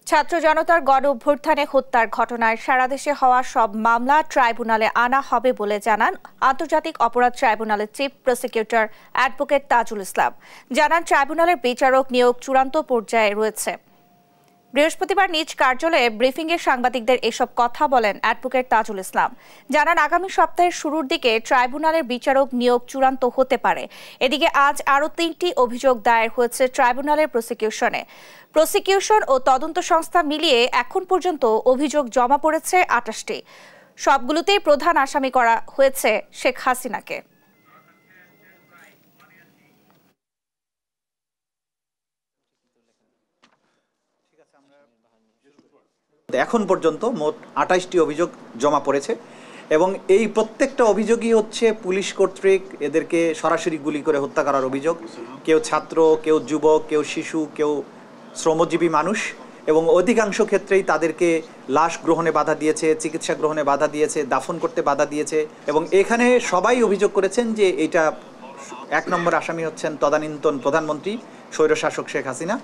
ছাত্র জনতার গণ অভ্যুত্থানে হত্যার ঘটনায় সারা দেশে হওয়া সব মামলা ট্রাইব্যুনালে আনা হবে বলে জানান আন্তর্জাতিক অপরাধ ট্রাইব্যুনালের chief prosecutor advocate Tajul Islam. জানান ট্রাইব্যুনালের বিচারক নিয়োগ চূড়ান্ত পর্যায়ে রয়েছে। বৃহস্পতিবার নিজ কার্যালয়ে ব্রিফিংয়ে সাংবাদিকদের এসব কথা বলেন অ্যাডভোকেট তাজুল ইসলাম। জানান আগামী সপ্তাহের শুরুর দিকে ট্রাইব্যুনালের বিচারক নিয়োগ চূড়ান্ত হতে পারে। এদিকে আজ আরও 3টি অভিযোগ দায়ের হয়েছে ট্রাইব্যুনালের প্রসিকিউশনে। প্রসিকিউশন ও তদন্ত সংস্থা মিলিয়ে এখন পর্যন্ত অভিযোগ জমা পড়েছে 28টি। সবগুলোতেই প্রধান আসামি করা হয়েছে শেখ হাসিনাকে। এখন পর্যন্ত মোট 28টি অভিযোগ জমা পড়েছে এবং এই প্রত্যেকটা অভিযোগই হচ্ছে পুলিশ কর্তৃক এদেরকে সরাসরি গুলি করে হত্যা করার অভিযোগ। কেউ ছাত্র, কেউ যুবক, কেউ শিশু, কেউ শ্রমজীবী মানুষ, এবং অধিকাংশ ক্ষেত্রেই তাদেরকে লাশ গ্রহণে বাধা দিয়েছে, চিকিৎসা গ্রহণে বাধা দিয়েছে, দাফন করতে বাধা দিয়েছে। এবং এখানে সবাই অভিযোগ করেছেন যে এটা 1 নম্বর আসামি হচ্ছেন তদানীন্তন প্রধানমন্ত্রী স্বৈরশাসক শেখ হাসিনা।